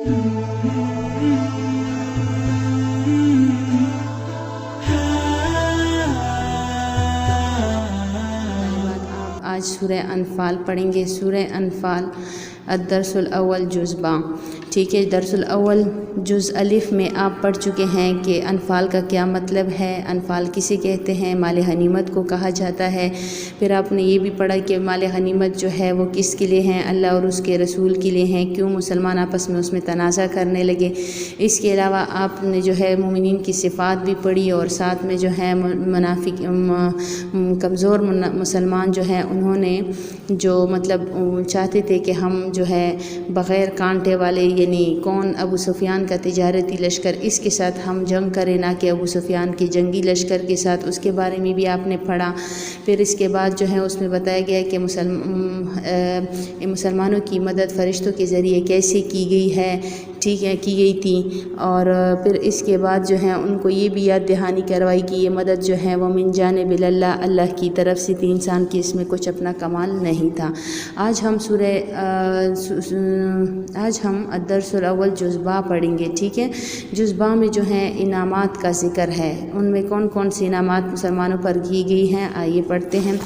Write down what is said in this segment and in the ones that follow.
آج سورہ انفال پڑھیں گے۔ سورہ انفال الدرس الاول جز با، ٹھیک ہے۔ درس الاول جز الف میں آپ پڑھ چکے ہیں کہ انفال کا کیا مطلب ہے، انفال کسے کہتے ہیں، مال غنیمت کو کہا جاتا ہے۔ پھر آپ نے یہ بھی پڑھا کہ مال غنیمت جو ہے وہ کس کے لیے ہیں، اللہ اور اس کے رسول کے لیے ہیں، کیوں مسلمان آپس میں اس میں تنازع کرنے لگے۔ اس کے علاوہ آپ نے جو ہے مومنین کی صفات بھی پڑھی، اور ساتھ میں جو ہے منافق کمزور مسلمان جو ہیں انہوں نے جو مطلب چاہتے تھے کہ ہم جو ہے بغیر کانٹے والے، یعنی کون، ابو سفیان کا تجارتی لشکر، اس کے ساتھ ہم جنگ کریں، نہ کہ ابو سفیان کے جنگی لشکر کے ساتھ۔ اس کے بارے میں بھی آپ نے پڑھا۔ پھر اس کے بعد جو ہے اس میں بتایا گیا کہ مسلمانوں کی مدد فرشتوں کے ذریعے کیسے کی گئی ہے، ٹھیک ہے، کی گئی تھی۔ اور پھر اس کے بعد جو ہے ان کو یہ بھی یاد دہانی کروائی کہ یہ مدد جو ہے وہ من جانب اللہ، اللہ کی طرف سے تھی، انسان کی اس میں کچھ اپنا کمال نہیں تھا۔ آج ہم الدرس الاول جز با پڑھیں گے، ٹھیک ہے۔ جز با میں جو ہے انعامات کا ذکر ہے، ان میں کون کون سی انعامات مسلمانوں پر کی گئی ہیں، آئیے پڑھتے ہیں۔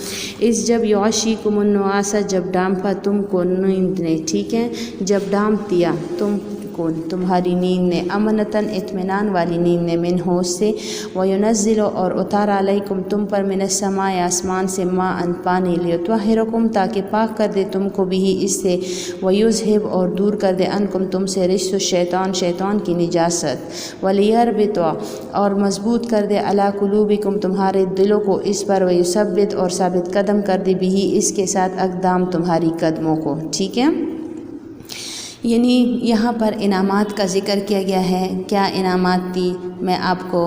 اس جب یغشیکم النعاس، جب ڈانپا تم کو نیند نے، ٹھیک ہے، جب ڈانپ دیا تم کو تمہاری نیند نے، امنتاً اطمینان والی نیند نے، من ہوش سے، وینزل اور اتارا علیکم تم پر، من السماء آسمان سے، ماء پانی، لیطہرکم تاکہ پاک کر دے تم کو بھی اس سے، ویذہب اور دور کر دے عنکم تم سے، رجس الشیطان شیطان کی نجاست، ولیربط اور مضبوط کر دے، علی قلوبکم تمہارے دلوں کو اس پر، ویثبت اور ثابت قدم کر دے بھی اس کے ساتھ، اقدام تمہاری قدموں کو، ٹھیک ہے۔ یعنی یہاں پر انعامات کا ذکر کیا گیا ہے۔ کیا انعامات تھی میں آپ کو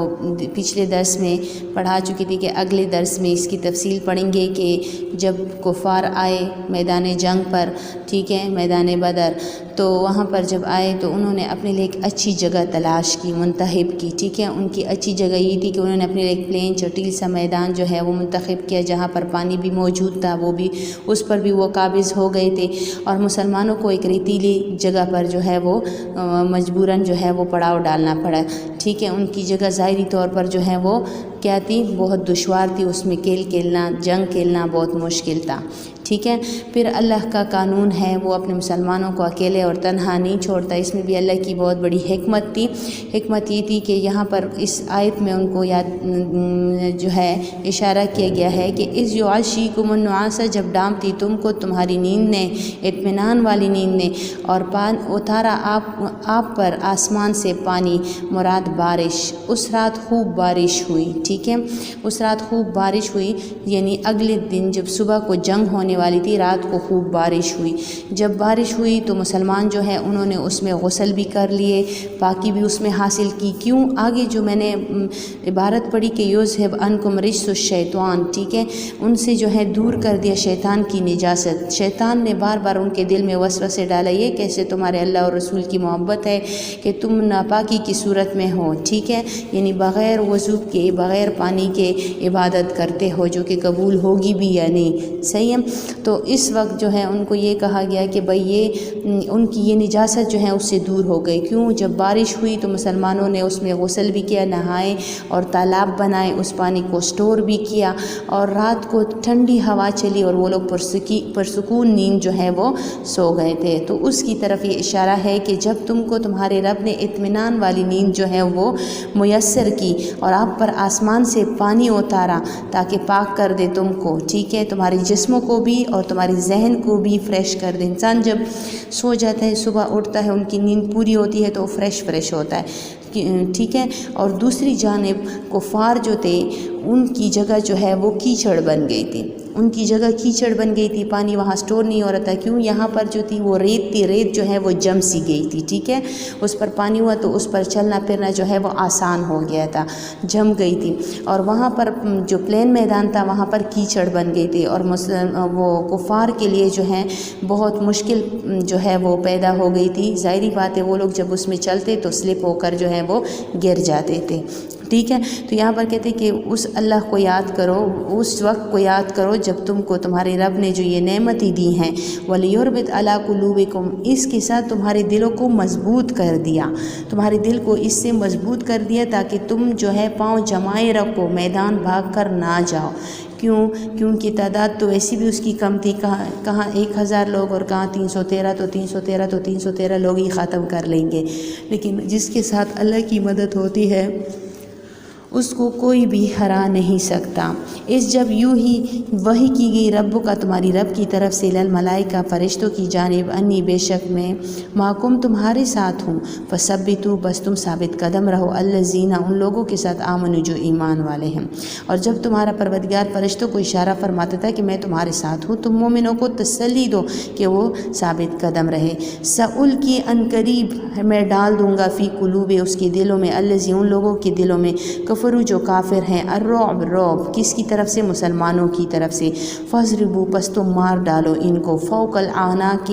پچھلے درس میں پڑھا چکی تھی کہ اگلے درس میں اس کی تفصیل پڑھیں گے کہ جب کفار آئے میدان جنگ پر، ٹھیک ہے، میدان بدر، تو وہاں پر جب آئے تو انہوں نے اپنے لیے ایک اچھی جگہ تلاش کی، منتخب کی، ٹھیک ہے۔ ان کی اچھی جگہ یہ تھی کہ انہوں نے اپنے لیے ایک پلین چٹیل سا میدان جو ہے وہ منتخب کیا، جہاں پر پانی بھی موجود تھا، وہ بھی اس پر بھی وہ قابض ہو گئے تھے، اور مسلمانوں کو ایک ریتیلی جگہ پر جو ہے وہ مجبوراً جو ہے وہ پڑاؤ ڈالنا پڑا، ٹھیک ہے۔ ان کی جگہ ظاہری طور پر جو ہے وہ کیا تھی، بہت دشوار تھی، اس میں کھیلنا، جنگ کھیلنا بہت مشکل تھا، ٹھیک ہے۔ پھر اللہ کا قانون ہے وہ اپنے مسلمانوں کو اکیلے اور تنہا نہیں چھوڑتا، اس میں بھی اللہ کی بہت بڑی حکمت تھی۔ حکمت یہ تھی کہ یہاں پر اس آیت میں ان کو یاد جو ہے اشارہ کیا گیا ہے کہ اذ یغشیکم النعاس، جب ڈانپتی تم کو تمہاری نیند نے، اطمینان والی نیند نے، اور اتارا آپ پر آسمان سے پانی، مراد بارش۔ اس رات خوب بارش ہوئی، ٹھیک ہے، اس رات خوب بارش ہوئی، یعنی اگلے دن جب صبح کو جنگ ہونے والی تھی، رات کو خوب بارش ہوئی۔ جب بارش ہوئی تو مسلمان جو ہے انہوں نے اس میں غسل بھی کر لیے، پاکی بھی اس میں حاصل کی۔ کیوں؟ آگے جو میں نے عبارت پڑھی کہ یذہب عنکم رجس الشیطان، ٹھیک ہے، ان سے جو ہے دور کر دیا شیطان کی نجاست۔ شیطان نے بار بار ان کے دل میں وسوسے ڈالا، یہ کیسے تمہارے اللہ اور رسول کی محبت ہے کہ تم ناپاکی کی صورت میں ہو، ٹھیک ہے، یعنی بغیر وضو کے، بغیر پانی کے عبادت کرتے ہو، جو کہ قبول ہوگی بھی یا نہیں، صحیح ہے۔ تو اس وقت جو ہے ان کو یہ کہا گیا کہ بھئی یہ ان کی یہ نجاست جو ہے اس سے دور ہو گئی۔ کیوں؟ جب بارش ہوئی تو مسلمانوں نے اس میں غسل بھی کیا، نہائے اور تالاب بنائے، اس پانی کو سٹور بھی کیا، اور رات کو ٹھنڈی ہوا چلی اور وہ لوگ پرسکون نیند جو ہے وہ سو گئے تھے۔ تو اس کی طرف یہ اشارہ ہے کہ جب تم کو تمہارے رب نے اطمینان والی نیند جو ہے وہ میسر کی، اور آپ پر آسمان سے پانی اتارا تاکہ پاک کر دے تم کو، ٹھیک ہے، تمہارے جسموں کو بھی اور تمہاری ذہن کو بھی فریش کر دے۔ انسان جب سو جاتا ہے، صبح اٹھتا ہے، ان کی نیند پوری ہوتی ہے تو وہ فریش ہوتا ہے، ٹھیک ہے۔ اور دوسری جانب کفار جو تھے ان کی جگہ جو ہے وہ کیچڑ بن گئی تھی، ان کی جگہ کیچڑ بن گئی تھی، پانی وہاں سٹور نہیں ہو رہا تھا۔ کیوں؟ یہاں پر جو تھی وہ ریت تھی، ریت جو ہے وہ جم سی گئی تھی، ٹھیک ہے، اس پر پانی ہوا تو اس پر چلنا پھرنا جو ہے وہ آسان ہو گیا تھا، جم گئی تھی۔ اور وہاں پر جو پلین میدان تھا وہاں پر کیچڑ بن گئی تھی، اور وہ کفار کے لیے جو ہے بہت مشکل جو ہے وہ پیدا ہو گئی تھی۔ ظاہری بات ہے وہ لوگ جب اس میں چلتے تو سلپ ہو کر جو ہے وہ گر جاتے تھے، ٹھیک ہے۔ تو یہاں پر کہتے ہیں کہ اس اللہ کو یاد کرو، اس وقت کو یاد کرو جب تم کو تمہارے رب نے جو یہ نعمتیں دی ہیں، وَلِيُرْبِطْ عَلَىٰ قُلُوبِكُمْ، اس کے ساتھ تمہارے دلوں کو مضبوط کر دیا، تمہارے دل کو اس سے مضبوط کر دیا تاکہ تم جو ہے پاؤں جمائے رکھو، میدان بھاگ کر نہ جاؤ۔ کیونکہ تعداد تو ویسی بھی اس کی کم تھی، کہاں 1000 لوگ اور کہاں 313، تو 313 لوگ ہی ختم کر لیں گے، لیکن جس کے ساتھ اللہ کی مدد ہوتی ہے اس کو کوئی بھی ہرا نہیں سکتا۔ اس جب یوں ہی وحی کی گئی رب کا، تمہاری رب کی طرف سے، للملائکہ فرشتوں کی جانب، انی بے شک میں، معکم تمہارے ساتھ ہوں، فثبتوا بس تم ثابت قدم رہو، الذین ان لوگوں کے ساتھ، آمنوا جو ایمان والے ہیں۔ اور جب تمہارا پروردگار فرشتوں کو اشارہ فرماتا تھا کہ میں تمہارے ساتھ ہوں، تم مومنوں کو تسلی دو کہ وہ ثابت قدم رہے۔ سألقی ان قریب میں ڈال دوں گا، فی قلوب اس کے دلوں میں، الذین ان لوگوں کے دلوں میں، کفروا جو کافر ہیں، الرعب رعب، کس کی طرف سے؟ مسلمانوں کی طرف سے، فضربوا پس تم مار ڈالو ان کو، فوق الاعناق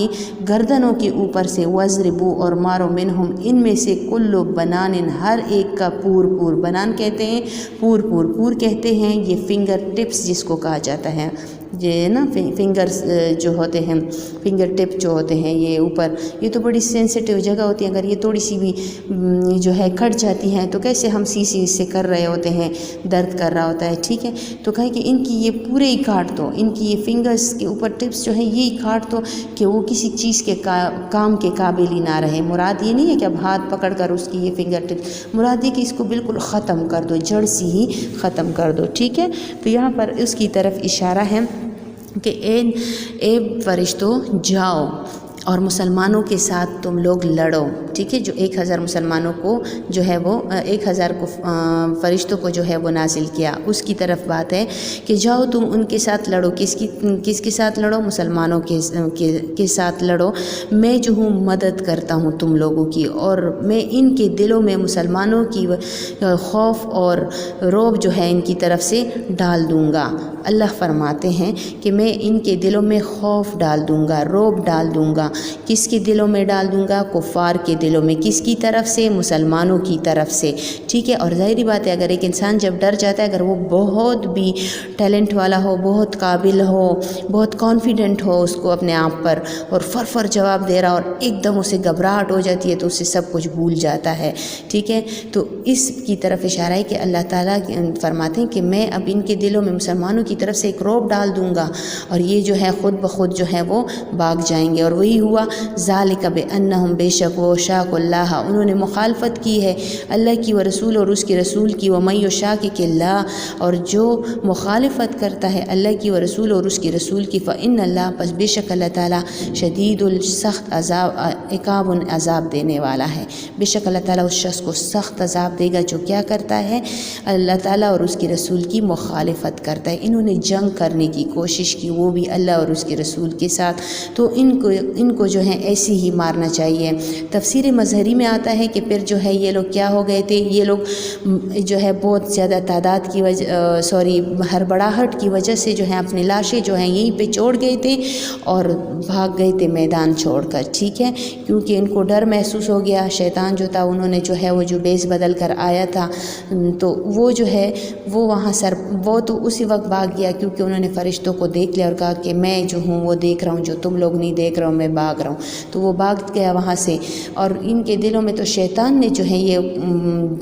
گردنوں کے اوپر سے، وضربوا اور مارو، منہم ان میں سے، کل بنان ہر ایک کا پور بنان کہتے ہیں، پور کہتے ہیں یہ فنگر ٹپس جس کو کہا جاتا ہے، یہ نا فنگرز جو ہوتے ہیں، فنگر ٹپ جو ہوتے ہیں یہ اوپر، یہ تو بڑی سینسیٹیو جگہ ہوتی ہے، اگر یہ تھوڑی سی بھی جو ہے کٹ جاتی ہیں تو کیسے ہم سی سے کر رہے ہوتے ہیں، درد کر رہا ہوتا ہے، ٹھیک ہے۔ تو کہا کہ ان کی یہ پورے ہی کاٹ دو، ان کی یہ فنگرز کے اوپر ٹپس جو ہیں یہی کاٹ دو کہ وہ کسی چیز کے کام کے قابل ہی نہ رہے۔ مراد یہ نہیں ہے کہ اب ہاتھ پکڑ کر اس کی یہ فنگر ٹپ، مراد یہ کہ اس کو بالکل ختم کر دو، جڑ سے ہی ختم کر دو، ٹھیک ہے۔ تو یہاں پر اس کی طرف اشارہ ہے کہ اے فرشتوں جاؤ اور مسلمانوں کے ساتھ تم لوگ لڑو، ٹھیک ہے۔ جو 1000 مسلمانوں کو جو ہے وہ 1000 کو فرشتوں کو جو ہے وہ نازل کیا، اس کی طرف بات ہے کہ جاؤ تم ان کے ساتھ لڑو، کس کے ساتھ لڑو؟ مسلمانوں کے ساتھ لڑو، میں جو ہوں مدد کرتا ہوں تم لوگوں کی، اور میں ان کے دلوں میں مسلمانوں کی خوف اور رعب جو ہے ان کی طرف سے ڈال دوں گا۔ اللہ فرماتے ہیں کہ میں ان کے دلوں میں خوف ڈال دوں گا، رعب ڈال دوں گا، کس کے دلوں میں ڈال دوں گا؟ کفار کے دلوں میں، کس کی طرف سے؟ مسلمانوں کی طرف سے، ٹھیک ہے۔ اور ظاہری بات ہے اگر ایک انسان جب ڈر جاتا ہے، اگر وہ بہت بھی ٹیلنٹ والا ہو، بہت قابل ہو، بہت کانفیڈنٹ ہو اس کو اپنے آپ پر، اور فر جواب دے رہا اور ایک دم اسے گھبراہٹ ہو جاتی ہے تو اسے سب کچھ بھول جاتا ہے، ٹھیک ہے۔ تو اس کی طرف اشارہ ہے کہ اللہ تعالیٰ فرماتے ہیں کہ میں اب ان کے دلوں میں مسلمانوں کی طرف سے ایک رعب ڈال دوں گا، اور یہ جو ہے خود بخود جو ہے وہ بھاگ جائیں گے۔ اور وہی ہوا، ذالک بانہم، بے شک وہ، شاق اللہ، انہوں نے مخالفت کی ہے اللہ کی و رسول اور اس کے رسول کی، ومن یشاقق اللہ، اور جو مخالفت کرتا ہے اللہ کی و رسول اور اس کے رسول کی، فإن اللہ، پس بے شک اللہ تعالیٰ، شدید السخت عذاب، عقاب عذاب دینے والا ہے۔ بے شک اللہ تعالیٰ اس شخص کو سخت عذاب دے گا جو کیا کرتا ہے؟ اللہ تعالیٰ اور اس کے رسول کی مخالفت کرتا ہے۔ انہوں نے جنگ کرنے کی کوشش کی، وہ بھی اللہ اور اس کے رسول کے ساتھ، تو ان کو جو ہے ایسے ہی مارنا چاہیے۔ تفسیر مظہری میں آتا ہے کہ پھر جو ہے یہ لوگ کیا ہو گئے تھے، یہ لوگ جو ہے بہت زیادہ تعداد کی ہڑبڑاہٹ کی وجہ سے جو ہے اپنی لاشیں جو ہیں یہیں پہ چھوڑ گئے تھے اور بھاگ گئے تھے میدان چھوڑ کر، ٹھیک ہے، کیونکہ ان کو ڈر محسوس ہو گیا۔ شیطان جو تھا انہوں نے جو ہے وہ جو بیس بدل کر آیا تھا، تو وہ جو ہے وہ وہاں وہ تو اسی وقت بھاگ گیا، کیونکہ انہوں نے فرشتوں کو دیکھ لیا اور کہا کہ میں جو ہوں وہ دیکھ رہا ہوں، جو تم لوگ نہیں دیکھ رہا ہوں میں بھاگ رہا ہوں، تو وہ بھاگ گیا وہاں سے۔ اور ان کے دلوں میں تو شیطان نے جو ہے یہ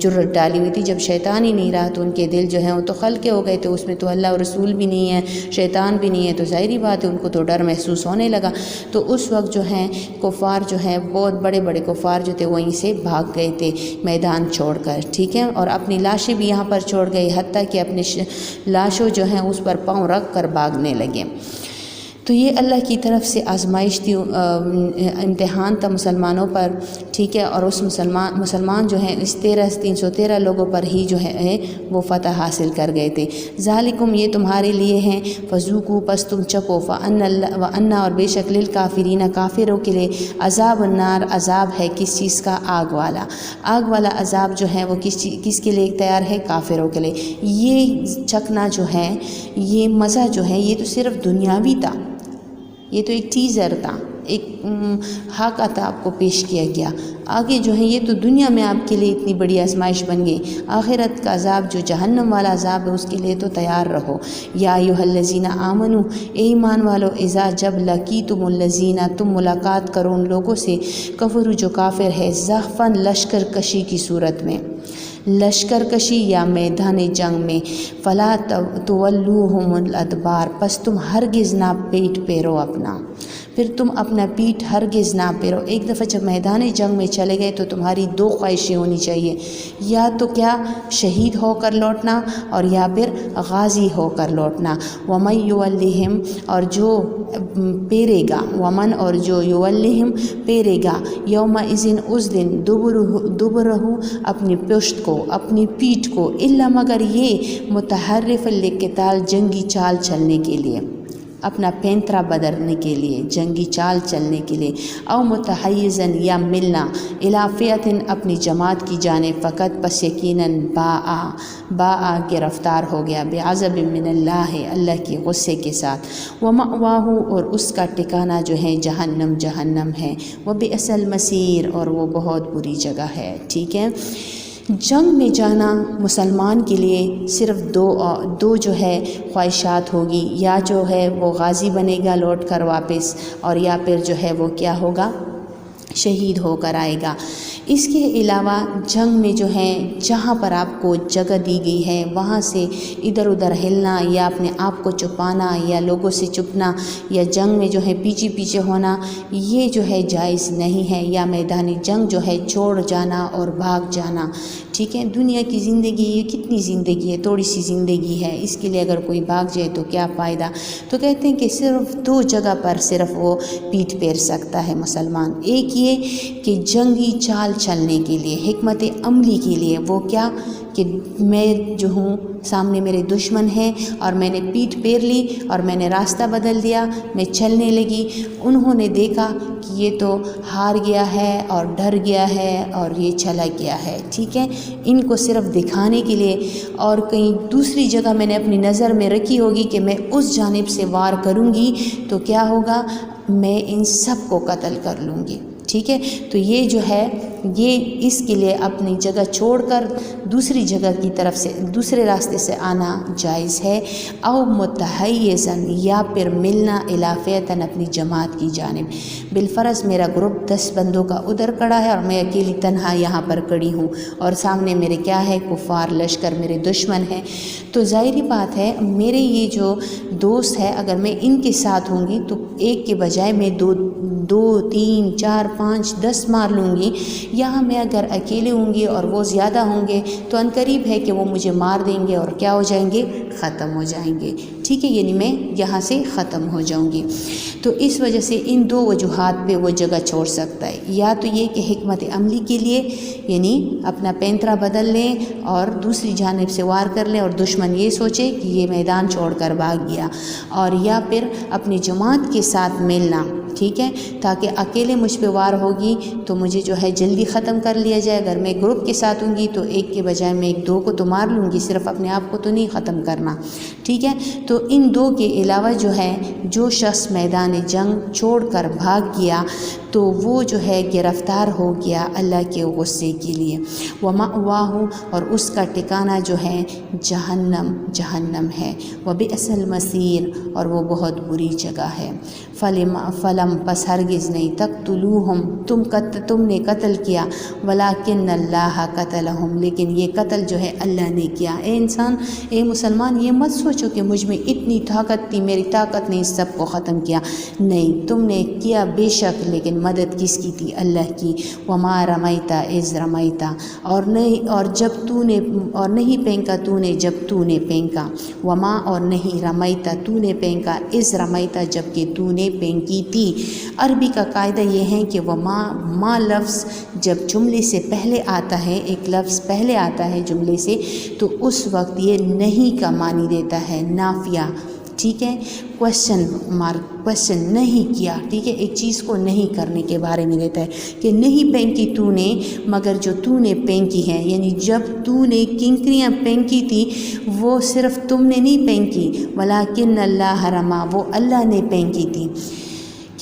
جرت ڈالی ہوئی تھی، جب شیطان ہی نہیں رہا تو ان کے دل جو ہیں وہ تو خلقے ہو گئے تھے، اس میں تو اللہ اور رسول بھی نہیں ہے، شیطان بھی نہیں ہے، تو ظاہری بات ہے ان کو تو ڈر محسوس ہونے لگا۔ تو اس وقت جو ہیں کفار جو ہیں بہت بڑے بڑے کفار جو تھے وہیں سے بھاگ گئے تھے میدان چھوڑ کر، ٹھیک ہے، اور اپنی لاشیں بھی یہاں پر چھوڑ گئے، حتیٰ کہ اپنی لاشوں جو ہیں اس پر پاؤں رکھ کر بھاگنے لگے۔ تو یہ اللہ کی طرف سے آزمائش تھی، امتحان تھا مسلمانوں پر، ٹھیک ہے، اور اس مسلمان جو ہیں اس 313 لوگوں پر ہی جو ہے وہ فتح حاصل کر گئے تھے۔ ذالکم، یہ تمہارے لیے ہیں، فذوقوا، پس تم چکو، وَأَنَّ، اور بے شک للکافرین، کافروں کے لیے، عذاب النار، عذاب ہے کس چیز کا؟ آگ والا عذاب جو ہے وہ کس کے لیے تیار ہے؟ کافروں کے لیے۔ یہ چکنا جو ہے، یہ مزہ جو ہے، یہ تو صرف دنیاوی تھا، یہ تو ایک ٹیزر تھا، ایک حق عطا آپ کو پیش کیا گیا۔ آگے جو ہے یہ تو دنیا میں آپ کے لیے اتنی بڑی آزمائش بن گئی، آخرت کا عذاب جو جہنم والا عذاب ہے اس کے لیے تو تیار رہو۔ یا ایھا الذین آمنو، اے ایمان والو، اذا جب لقیتم الذین، تم ملاقات کرو ان لوگوں سے، کفروا جو کافر ہے، زحفاً لشکر کشی کی صورت میں، لشکر کشی یا میدان جنگ میں، فلا تولوہم الادبار، پس تم ہرگز نہ پیٹ پھیرو اپنا، پھر تم اپنا پیٹھ ہرگز نہ پھیرو۔ ایک دفعہ جب میدان جنگ میں چلے گئے تو تمہاری دو خواہشیں ہونی چاہیے، یا تو کیا شہید ہو کر لوٹنا اور یا پھر غازی ہو کر لوٹنا۔ ومن یولہم، اور جو پیرے گا، ومن اور جو یولہم پیرے گا، یومئذ اس دن، دبرہ اپنی پشت کو، اپنی پیٹھ کو، الا مگر یہ متحرف للقتال جنگی چال چلنے کے لیے، اپنا پینترا بدلنے کے لیے، جنگی چال چلنے کے لیے، او متحیزن یا ملنا، الی فئۃ اپنی جماعت کی جانب، فقط پس یقیناً باء گرفتار ہو گیا، بعذاب من اللہ، اللہ کے غصے کے ساتھ، ومأواہ اور اس کا ٹھکانہ جو ہے جہنم ہے، وبئس المصیر اور وہ بہت بری جگہ ہے۔ ٹھیک ہے، جنگ میں جانا مسلمان کے لیے صرف دو جو ہے خواہشات ہوگی، یا جو ہے وہ غازی بنے گا لوٹ کر واپس، اور یا پھر جو ہے وہ کیا ہوگا، شہید ہو کر آئے گا۔ اس کے علاوہ جنگ میں جو ہے جہاں پر آپ کو جگہ دی گئی ہے وہاں سے ادھر ادھر ہلنا، یا اپنے آپ کو چھپانا، یا لوگوں سے چھپنا، یا جنگ میں جو ہے پیچھے ہونا، یہ جو ہے جائز نہیں ہے، یا میدان جنگ جو ہے چھوڑ جانا اور بھاگ جانا۔ ٹھیک ہے، دنیا کی زندگی یہ کتنی زندگی ہے، تھوڑی سی زندگی ہے، اس کے لیے اگر کوئی بھاگ جائے تو کیا فائدہ۔ تو کہتے ہیں کہ صرف دو جگہ پر صرف وہ پیٹھ پھیر سکتا ہے مسلمان، ایک یہ کہ جنگی چال چلنے کے لیے، حکمت عملی کے لیے، وہ کیا کہ میں جو ہوں سامنے میرے دشمن ہیں اور میں نے پیٹھ پھیر لی اور میں نے راستہ بدل دیا، میں چلنے لگی، انہوں نے دیکھا کہ یہ تو ہار گیا ہے اور ڈر گیا ہے اور یہ چلا گیا ہے۔ ٹھیک ہے، ان کو صرف دکھانے کے لیے، اور کہیں دوسری جگہ میں نے اپنی نظر میں رکھی ہوگی کہ میں اس جانب سے وار کروں گی تو کیا ہوگا، میں ان سب کو قتل کر لوں گی۔ ٹھیک ہے، تو یہ جو ہے یہ اس کے لیے اپنی جگہ چھوڑ کر دوسری جگہ کی طرف سے، دوسرے راستے سے آنا جائز ہے، او متحیزن یا پھر ملنا، الی فئۃ اپنی جماعت کی جانب، بالفرض میرا گروپ 10 بندوں کا ادھر کھڑا ہے اور میں اکیلی تنہا یہاں پر کھڑی ہوں، اور سامنے میرے کیا ہے، کفار لشکر میرے دشمن ہیں، تو ظاہری بات ہے میرے یہ جو دوست ہے اگر میں ان کے ساتھ ہوں گی تو ایک کے بجائے میں دو 3 4 5 10 مار لوں گی، یہاں میں اگر اکیلے ہوں گی اور وہ زیادہ ہوں گے تو عنقریب ہے کہ وہ مجھے مار دیں گے اور کیا ہو جائیں گے، ختم ہو جائیں گے۔ ٹھیک ہے، یعنی میں یہاں سے ختم ہو جاؤں گی۔ تو اس وجہ سے ان دو وجوہات پہ وہ جگہ چھوڑ سکتا ہے، یا تو یہ کہ حکمت عملی کے لیے، یعنی اپنا پینترا بدل لیں اور دوسری جانب سے وار کر لیں اور دشمن یہ سوچے کہ یہ میدان چھوڑ کر بھاگ گیا، اور یا پھر اپنی جماعت کے ساتھ ملنا، ٹھیک ہے، تاکہ اکیلے مجھ پہ وار ہوگی تو مجھے جو ہے جلدی ختم کر لیا جائے، اگر میں گروپ کے ساتھ ہوں گی تو ایک کے بجائے میں 1 2 کو تو مار لوں گی، صرف اپنے آپ کو تو نہیں ختم کرنا۔ ٹھیک ہے، تو ان 2 کے علاوہ جو ہے جو شخص میدان جنگ چھوڑ کر بھاگ گیا تو وہ جو ہے گرفتار ہو گیا اللہ کے غصے کے لیے، ومأواہ اور اس کا ٹھکانہ جو ہے جہنم ہے، وبئس المصیر اور وہ بہت بری جگہ ہے۔ فلم پس ہرگز نہیں، تقتلوہم تم نے قتل کیا، ولکن اللہ قتلہم لیکن یہ قتل جو ہے اللہ نے کیا۔ اے انسان، اے مسلمان، یہ مت سوچو کہ مجھ میں اتنی طاقت تھی، میری طاقت نے اس سب کو ختم کیا، نہیں، تم نے کیا بے شک، لیکن مدد کس کی تھی، اللہ کی۔ وما رمیتا اذ رمیتا اور نہیں پھینکا تو نے جب تو نے پھینکا، وما اور نہیں رمیتا تو نے پھینکا، اذ رمیتا جب کہ تو نے پھینکی تھی۔ عربی کا قاعدہ یہ ہے کہ ما لفظ جب جملے سے پہلے آتا ہے، ایک لفظ پہلے آتا ہے جملے سے، تو اس وقت یہ نہیں کا معنی دیتا ہے، نافیہ۔ ٹھیک ہے، کوشچن نہیں کیا، ٹھیک ہے، ایک چیز کو نہیں کرنے کے بارے میں دیتا ہے کہ نہیں پھینکی تو نے مگر جو تو نے پھینکی ہے، یعنی جب تو نے کنکریاں پھینکی تھی وہ صرف تم نے نہیں پھینکی، ولیکن اللہ رما، وہ اللہ نے پھینکی تھی۔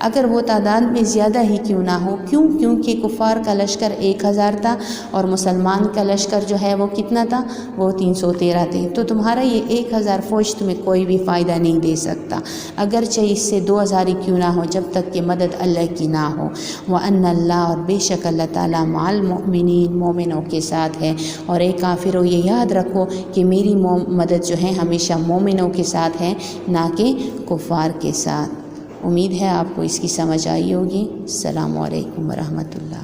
اگر وہ تعداد میں زیادہ ہی کیوں نہ ہو. کیونکہ کفار کا لشکر 1000 تھا اور مسلمان کا لشکر جو ہے وہ کتنا تھا؟ وہ 313 تھے. تو تمہارا یہ 1000 فوج تمہیں کوئی بھی فائدہ نہیں دے سکتا، اگرچہ اس سے 2000 ہی کیوں نہ ہو، جب تک کہ مدد اللہ کی نہ ہو. وَأَنَّ اللَّهَ، اور بے شک اللہ تعالیٰ، مع المؤمنین، مومنوں کے ساتھ ہے. اور اے کافروں، یہ یاد رکھو کہ میری مدد جو ہے ہمیشہ مومنوں کے ساتھ ہے، نہ کہ کفار کے ساتھ. امید ہے آپ کو اس کی سمجھ آئی ہوگی. السلام علیکم ورحمۃ اللہ.